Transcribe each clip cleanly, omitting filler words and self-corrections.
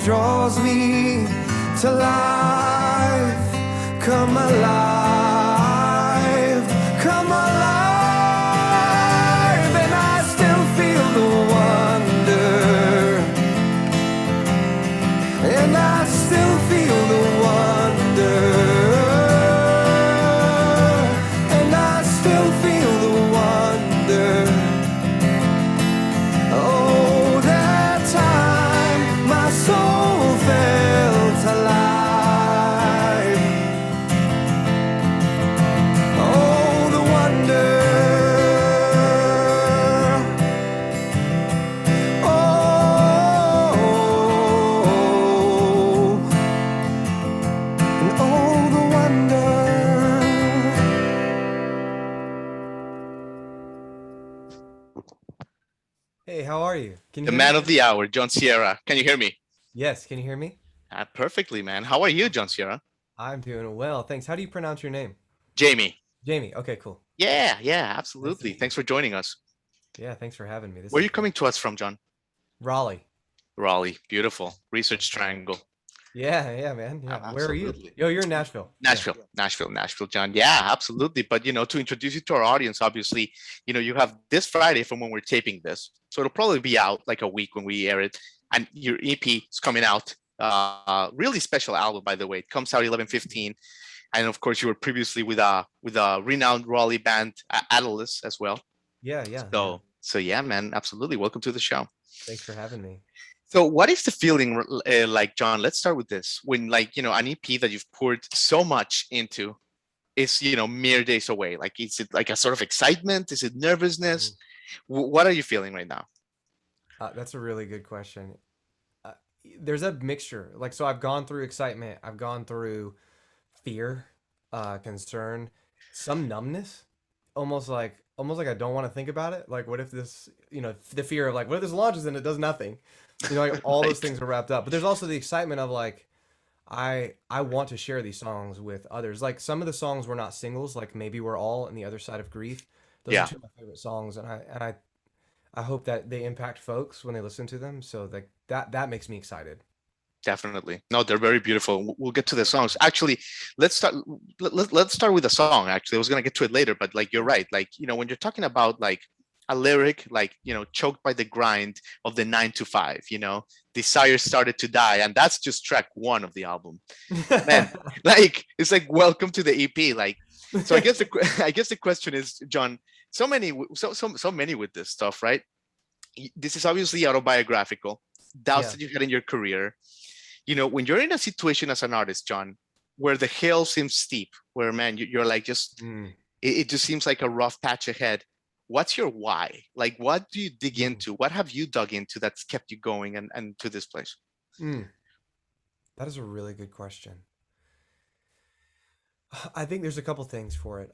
draws me to life. Come alive, come alive, and I still feel the wonder, and I still feel the wonder, and I still feel the wonder. Oh, that time my soul felt alive. Oh, the wonder. Oh, and oh, the wonder. Hey, how are you? Can you The hear man me? of the hour, John Sierra. Can you hear me? Yes, can you hear me? Perfectly, man. How are you, John Sierra? I'm doing well, thanks. How do you pronounce your name? Jamie. Jamie. Okay, cool. Yeah, Nice to absolutely. meet you. Thanks for joining us. Yeah, thanks for having me. This Where are is you great. coming to us from, John? Raleigh. Raleigh. Beautiful. Research Yes, sir. Triangle. Yeah, man. Yeah. Where are you? Absolutely. Yo, you're in Nashville. Yeah. Nashville, John. Yeah, absolutely. But, to introduce you to our audience, obviously, you have this Friday from when we're taping this. So it'll probably be out like a week when we air it. And your EP is coming out. Really special album, by the way. It comes out 11/15. And of course, you were previously with a renowned Raleigh band, Atlas, as well. Yeah. So yeah, man, absolutely. Welcome to the show. Thanks for having me. So, what is the feeling like, John? Let's start with this. When, like, an EP that you've poured so much into is, mere days away. Like, is it like a sort of excitement? Is it Mhm. nervousness? What are you feeling right now? That's a really good question. Uh, there's a mixture. Like, so I've gone through excitement. I've gone through fear, concern, some numbness, almost like I don't want to think about it. Like, what if this, the fear of like, what if this launches and it does nothing? Like all those Right. things are wrapped up. But there's also the excitement of like, I want to share these songs with others. Like some of the songs were not singles, like Maybe We're All and The Other Side of Grief. Those are Yeah, two of my favorite songs, and I hope that they impact folks when they listen to them. So like that makes me excited. definitely. No, they're very beautiful. We'll get to the songs. Actually, let's start. Let's start with a song. Actually, I was gonna get to it later, but like you're right. Like, when you're talking about like a lyric, like, choked by the grind of the 9 to 5. Desire started to die, and that's just track one of the album. Man, like it's like welcome to the EP. Like, so I guess the I guess the question is, John. So many with this stuff, right? This is obviously autobiographical. Doubts Yeah. that you had in your career. When you're in a situation as an artist, John, where the hill seems steep, where, man, you're like, just Mm, it just seems like a rough patch ahead. What's your why? Like, what do you dig mm, into? What have you dug into that's kept you going and to this place? mm. That is a really good question. I think there's a couple things for it.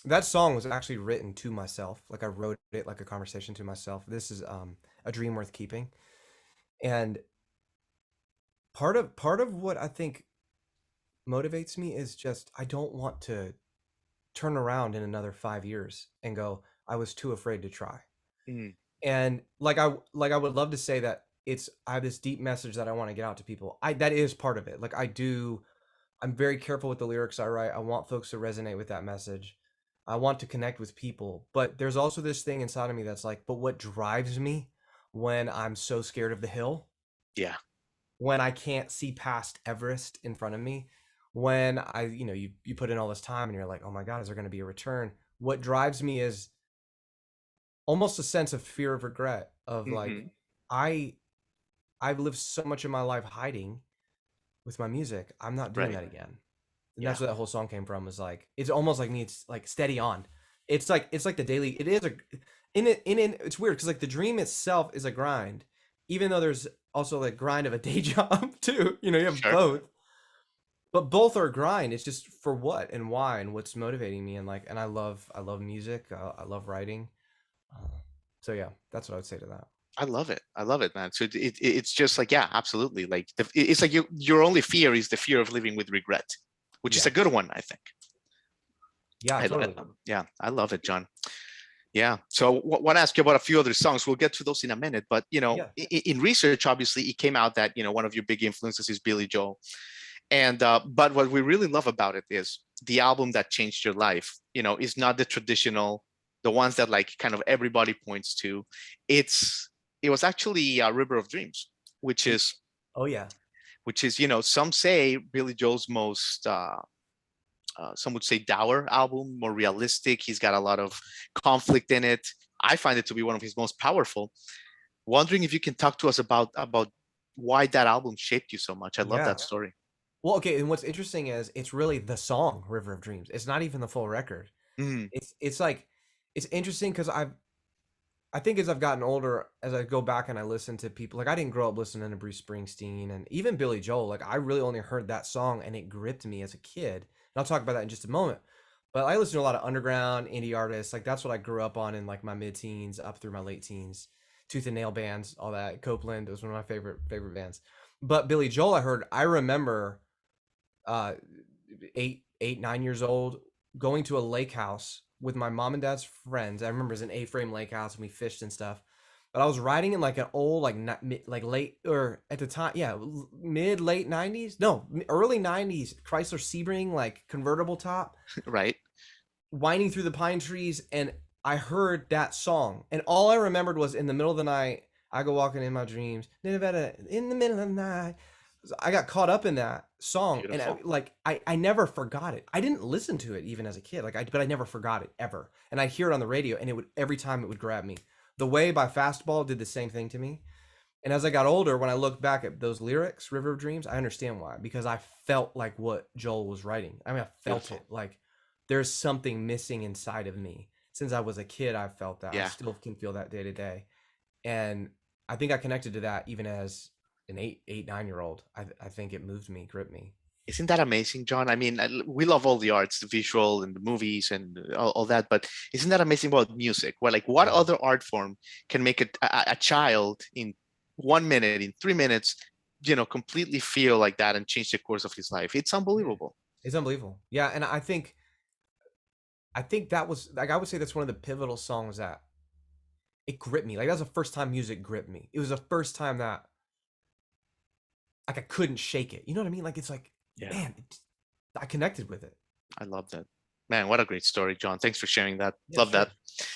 That song was actually written to myself. Like I wrote it like a conversation to myself. This is a dream worth keeping. And part of what I think motivates me is just I don't want to turn around in another 5 years and go, I was too afraid to try. Mm, And like I would love to say that it's I have this deep message that I want to get out to people. I that is part of it. Like I'm very careful with the lyrics I write. I want folks to resonate with that message. I want to connect with people. But there's also this thing inside of me that's like, but what drives me when I'm so scared of the hill, yeah, when I can't see past Everest in front of me, when you put in all this time and you're like, oh my God, is there going to be a return? What drives me is almost a sense of fear of regret of like, hmm, I I've lived so much of my life hiding with my music. I'm not doing right, that again. And yeah, that's where that whole song came from. Is like it's almost like me. It's like steady on. It's like the daily. It is a in it's weird because like the dream itself is a grind, even though there's also like grind of a day job too. You have sure. both, but both are grind. It's just for what and why and what's motivating me and like and I love music. I love writing. Uh, so yeah, that's what I would say to that. I love it. I love it, man. So it's just like, yeah, absolutely. Like, it's like your only fear is the fear of living with regret, which is Yeah, a good one, I think. yeah, I, totally. yeah, I love it, John. Yeah. So want to ask you about a few other songs. We'll get to those in a minute. But Yeah. in research, obviously, it came out that one of your big influences is Billy Joel. And but what we really love about it is the album that changed your life. Is not the traditional, the ones that like kind of everybody points to. It was actually River of Dreams, which It, is oh yeah. some say Billy Joel's most some would say dour album, more realistic. He's got a lot of conflict in it. I find it to be one of his most powerful. Wondering if you can talk to us about why that album shaped you so much. I love Yeah. that story. Well, okay, and what's interesting is it's really the song River of Dreams. It's not even the full record. Mm, It's like it's interesting because I think as I've gotten older, as I go back and I listen to people, like I didn't grow up listening to Bruce Springsteen and even Billy Joel. Like I really only heard that song and it gripped me as a kid. And I'll talk about that in just a moment. But I listen to a lot of underground indie artists. Like that's what I grew up on in like my mid-teens up through my late teens. Tooth and Nail bands, all that. Copeland was one of my favorite bands. But Billy Joel, I remember uh 9 years old, going to a lake house with my mom and dad's friends. I remember it was an A-frame lake house and we fished and stuff. But I was riding in like an old like late or at the time, yeah, mid late 90s. No, early 90s Chrysler Sebring like convertible top, right. winding through the pine trees, and I heard that song. And all I remembered was in the middle of the night, I go walking in my dreams, in the middle of the night. I got caught up in that song, and Beautiful. I never forgot it. I didn't listen to it even as a kid, but I never forgot it ever. And I'd hear it on the radio, and it would every time it would grab me. The Way by Fastball did the same thing to me. And as I got older, when I look back at those lyrics, River of Dreams, I understand why. Because I felt like what Joel was writing. I mean, I felt Beautiful. it. Like there's something missing inside of me. Since I was a kid, I felt that. I Yeah. still can feel that day to day. And I think I connected to that even as an 9-year old. I think it moved me, gripped me. Isn't that amazing, John? I mean, we love all the arts, the visual and the movies and all that, but isn't that amazing about music? Well, like what Yeah. other art form can make a child in 1 minute, in 3 minutes, completely feel like that and change the course of his life? It's Yeah. unbelievable. It's unbelievable. Yeah, and I think that was like I would say that's one of the pivotal songs that it gripped me. Like that was the first time music gripped me. It was the first time that like I couldn't shake it. You know what I mean? Like it's like, Yeah. man, I connected with it. I love that. Man, what a great story, John. Thanks for sharing that. Yeah, Love that. sure.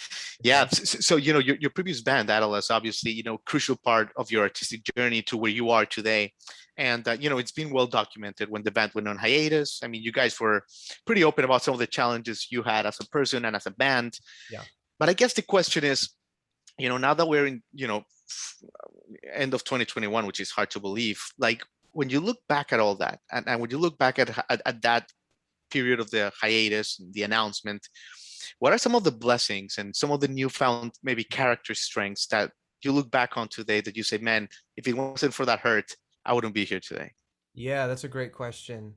Yeah. Thank you. So, your previous band, Atlas, obviously, crucial part of your artistic journey to where you are today. And, it's been well documented when the band went on hiatus. I mean, you guys were pretty open about some of the challenges you had as a person and as a band. Yeah. But I guess the question is, now that we're in, end of 2021, which is hard to believe, like when you look back at all that, and when you look back at that period of the hiatus and the announcement, what are some of the blessings and some of the newfound maybe character strengths that you look back on today that you say, man, if it wasn't for that hurt, I wouldn't be here today? Yeah, that's a great question.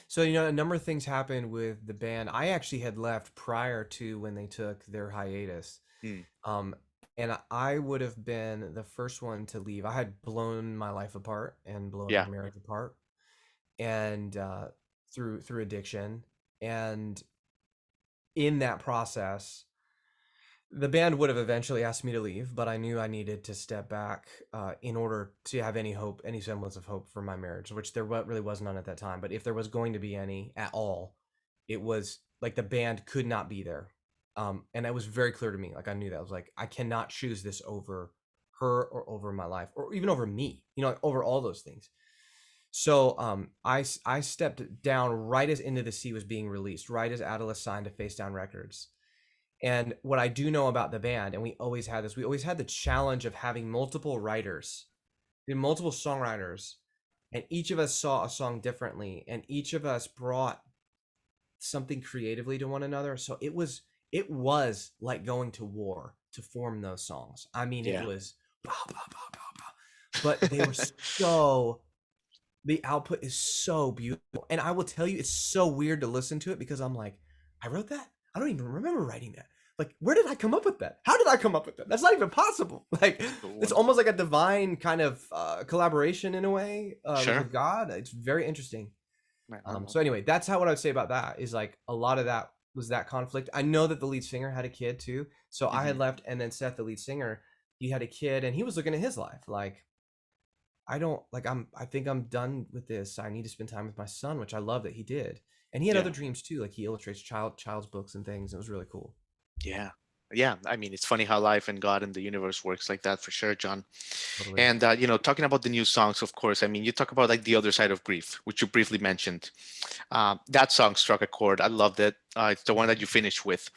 So, a number of things happened with the band. I actually had left prior to when they took their hiatus. Hmm. Um, and I would have been the first one to leave. I had blown my life apart and blown our Yeah. marriage apart and through addiction. And in that process, the band would have eventually asked me to leave, but I knew I needed to step back in order to have any hope, any semblance of hope for my marriage, which there really was none at that time. But if there was going to be any at all, it was like the band could not be there. And it was very clear to me. Like I knew that. I was like, I cannot choose this over her or over my life or even over me, like over all those things. So I stepped down right as Into the Sea was being released, right as Atlas signed to Face Down Records. And what I do know about the band, and we always had this, we always had the challenge of having multiple writers, multiple songwriters, and each of us saw a song differently, and each of us brought something creatively to one another. So it was like going to war to form those songs. I mean, it Yeah. was bah, bah, bah, bah, bah. But they were so the output is so beautiful. And I will tell you, it's so weird to listen to it because I'm like, I wrote that? I don't even remember writing that. Like, where did I come up with that? How did I come up with that? That's not even possible. Like, So it's wonderful. almost like a divine kind of collaboration in a way Sure. with God. It's very interesting. Man, I love So that. anyway, that's how what I would say about that is like a lot of that was that conflict. I know that the lead singer had a kid too. So I had Hmm. left, and then Seth, the lead singer, he had a kid, and he was looking at his life like, I don't like I think I'm done with this. I need to spend time with my son, which I love that he did. And he had other Yeah. dreams too. Like he illustrates child's books and things. It was really cool. Yeah. Yeah. I mean, it's funny how life and God and the universe works like that for sure, John. Totally. And, talking about the new songs, of course, I mean, you talk about like the other side of grief, which you briefly mentioned. That song struck a chord. I loved it. It's the one that you finished with.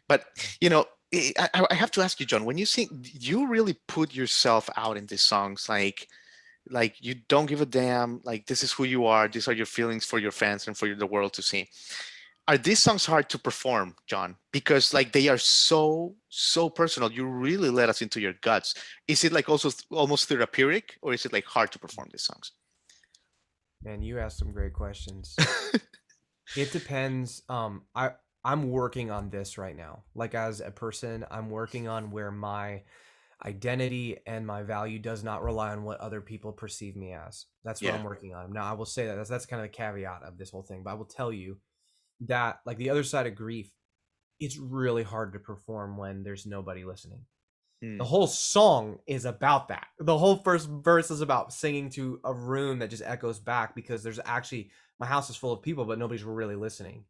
But, you know, I have to ask you, John, when you sing, you really put yourself out in these songs, like you don't give a damn, like this is who you are, these are your feelings for your fans and for the world to see. Are these songs hard to perform, John? Because like they are so personal. You really let us into your guts. Is it like also almost therapeutic, or is it like hard to perform these songs? Man, you asked some great questions. It depends. I'm working on this right now. Like as a person, I'm working on where my identity and my value does not rely on what other people perceive me as. That's what Yeah. I'm working on. Now, I will say that that's kind of a caveat of this whole thing, but I will tell you that like the other side of grief, it's really hard to perform when there's nobody listening. The Mm, whole song is about that. The whole first verse is about singing to a room that just echoes back because there's actually my house is full of people, but nobody's really listening.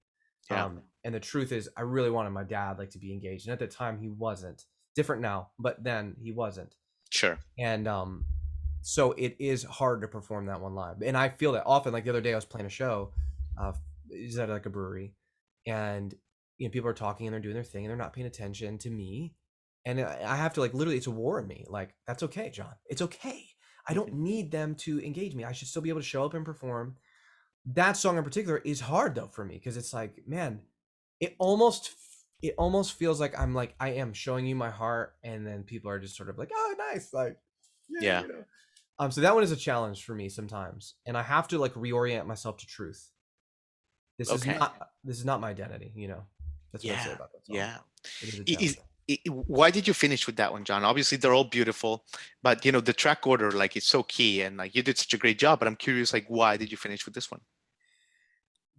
yeah. And the truth is, I really wanted my dad like to be engaged, and at the time he wasn't. Different now, but then he wasn't. Sure. And so it is hard to perform that one live. And I feel that often. Like the other day, I was playing a show, uh, is at like a brewery, and people are talking and they're doing their thing and they're not paying attention to me, and I have to like literally, it's a war in me. Like that's okay, John. It's okay. I don't Mhm. need them to engage me. I should still be able to show up and perform. That song in particular is hard though for me because it's like, man, it almost it almost feels like I'm like I am showing you my heart, and then people are just sort of like, oh, nice, like, yeah, Yeah. So that one is a challenge for me sometimes, and I have to like reorient myself to truth. Okay. This is not my identity. That's what I'd say Yeah. about that song. Yeah. It is a Is, challenge. why did you finish with that one, John? Obviously, they're all beautiful, but the track order, like, is so key, and like you did such a great job. But I'm curious, like, why did you finish with this one?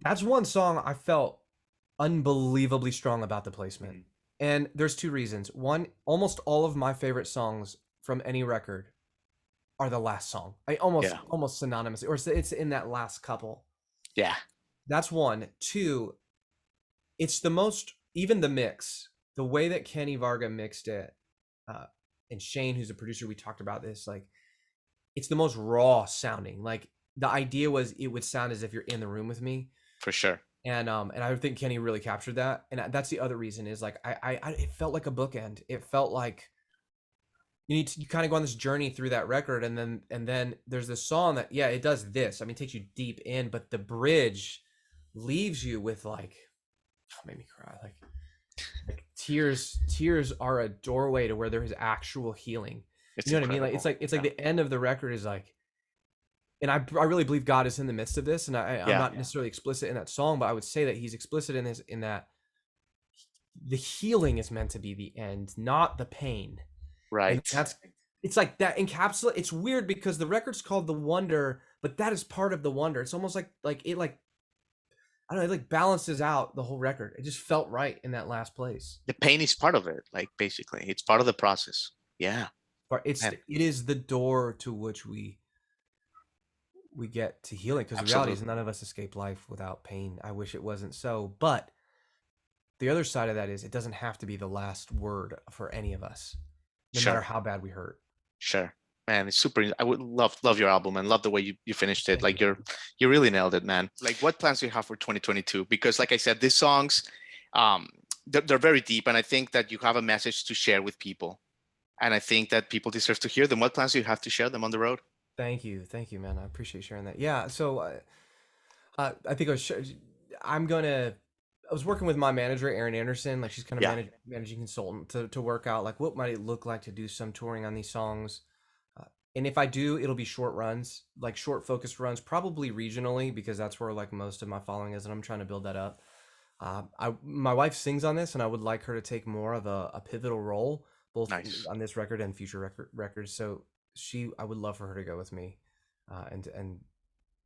That's one song I felt unbelievably strong about the placement. Mhm. And there's two reasons. One, almost all of my favorite songs from any record are the last song. I almost Yeah. almost synonymously, or it's in that last couple. Yeah. That's one. Two, it's the most, even the mix, the way that Kenny Varga mixed it, uh, and Shane, who's a producer, we talked about this. Like, it's the most raw sounding. Like the idea was it would sound as if you're in the room with me, For sure. and I think Kenny really captured that. And that's the other reason is like it felt like a bookend. It felt like you kind of go on this journey through that record, and then there's this song that, yeah, it does this. I mean, it takes you deep in, but the bridge leaves you with like, oh, made me cry. Like tears are a doorway to where there is actual healing. You It's know what I mean? Like it's incredible. like it's like Yeah. the end of the record is like, and I really believe God is in the midst of this, and I'm Yeah. not necessarily explicit in that song, but I would say that he's explicit in this, in that the healing is meant to be the end, not the pain. And Right. that's, it's like that encapsulate. It's weird because the record's called The Wonder, but that is part of the wonder. It's almost like it, like, I don't know, it like balances out the whole record. It just felt right in that last place. The pain is part of it. Like basically, it's part of the process. Yeah. But Man. it is the door to which we get to healing, because the reality is Absolutely. none of us escape life without pain. I wish it wasn't so, but the other side of that is it doesn't have to be the last word for any of us, no matter Sure. how bad we hurt. Sure. Man, it's super. I would love your album and love the way you finished it. Thank Like you. you really nailed it, man. Like what plans do you have for 2022? Because like I said, these songs, um, they're very deep, and I think that you have a message to share with people. And I think that people deserve to hear them. What plans do you have to share them on the road? Thank you, man. I appreciate sharing that. Yeah, so I think I'm gonna. I was working with my manager, Erin Anderson. Like she's kind of Yeah. managing consultant to work out like what might it look like to do some touring on these songs. Uh, and if I do, it'll be short runs, like short focused runs, probably regionally, because that's where like most of my following is, and I'm trying to build that up. My wife sings on this, and I would like her to take more of a pivotal role, both Nice. on this record and future records. So I would love for her to go with me, and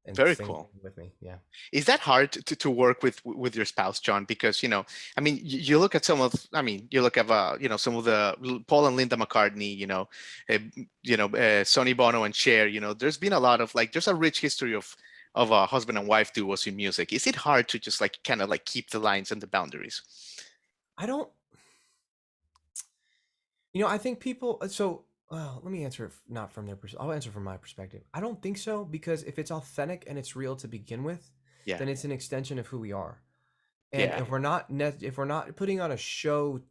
and Very staying cool. with me. Yeah. Is that hard to work with your spouse, John? Because I mean, you look at some of, I mean, you look at some of the Paul and Linda McCartney, uh, Sonny Bono and Cher. There's been a lot of like, there's a rich history of husband and wife duos in music. Is it hard to just like kind of like keep the lines and the boundaries? I don't, I think people, well, let me answer it not from their perspective. I'll answer from my perspective. I don't think so, because if it's authentic and it's real to begin with, Yeah, then it's an extension of who we are. And yeah, if we're not putting on a show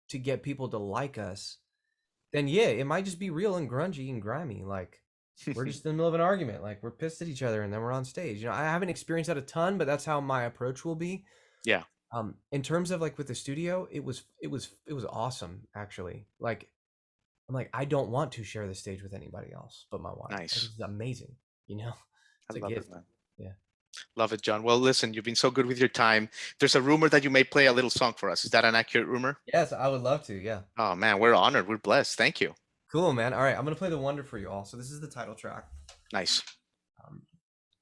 to get people to like us, then yeah, it might just be real and grungy and grimy. Like, we're just in the middle of an argument, like we're pissed at each other, and then we're on stage. I haven't experienced that a ton, but that's how my approach will be. yeah. In terms of like with the studio, it was awesome actually. Like, I'm like, I don't want to share the stage with anybody else but my wife. Like, Nice. it's amazing, you know. I It's a love it, gift. man. Yeah. Love it, John. Well, listen, you've been so good with your time. There's a rumor that you may play a little song for us. Is that an accurate rumor? Yes, I would love to. Yeah. Oh man, we're honored. We're blessed. Thank you. Cool, man. All right, I'm gonna play the Wonder for you all. So this is the title track. Nice. Um,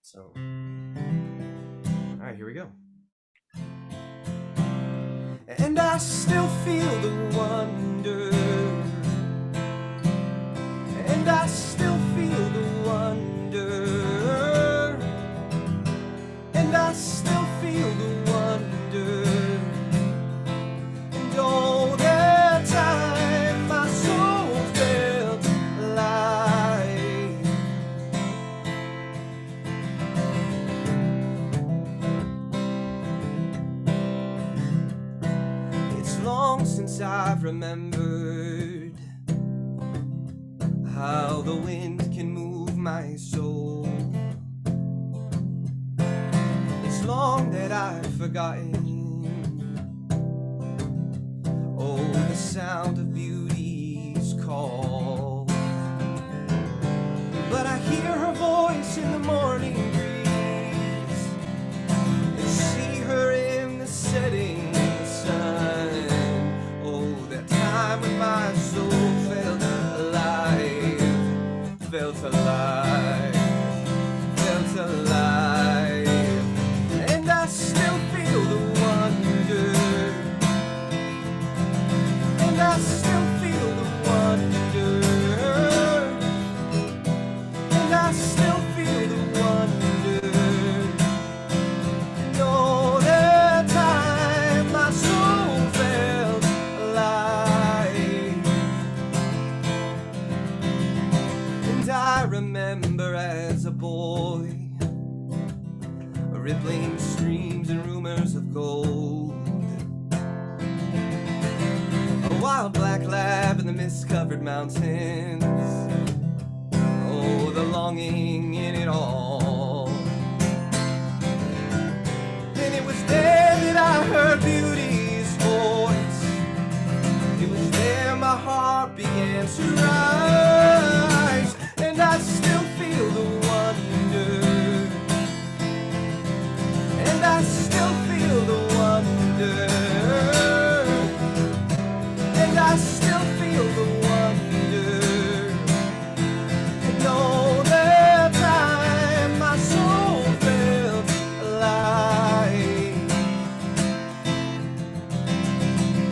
so, all right, here we go. And I still feel the wonder, and I still feel the wonder, and I still feel the wonder, and all the time my soul felt alive. It's long since I've remembered how the wind can move my soul. It's long that I've forgotten, oh, the sound of beauty's call. But I hear her voice in the morning breeze, and see her in the setting sun. Oh, that time when my soul felt alive, felt alive, felt alive. And I still feel the wonder, and I still feel the wonder, and I still feel the wonder. And all the time my soul felt alive. And I remember as a boy, rippling streams and rumors of gold, a wild black lab in the mist-covered mountains, oh, the longing in it all. And it was there that I heard beauty's voice. It was there my heart began to rise. And I still feel the wonder, and I still feel the wonder, and I still feel the wonder. And all the time my soul felt alive.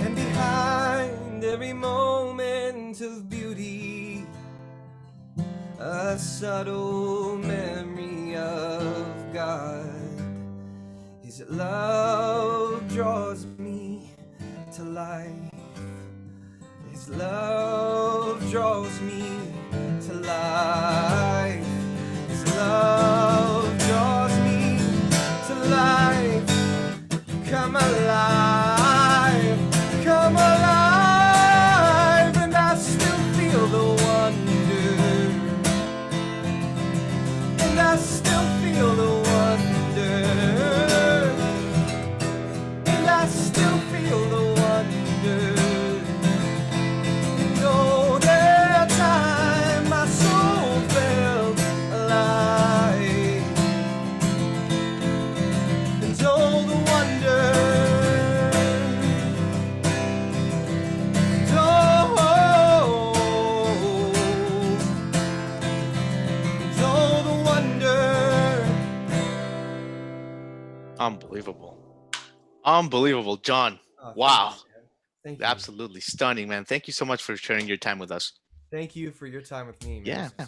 And behind every moment of beauty, a subtle memory of God. His love draws me to life. His love draws me to life. His love draws me to life. Come alive, come alive. And I still feel the wonder, and I still feel the wonder, and I still feel the wonder. And all the time Unbelievable. Unbelievable, John. Oh, thank Wow. you, man. Thank you. Absolutely stunning, man. Thank you so much for sharing your time with us. Thank you for your time with me, man. Yeah. This was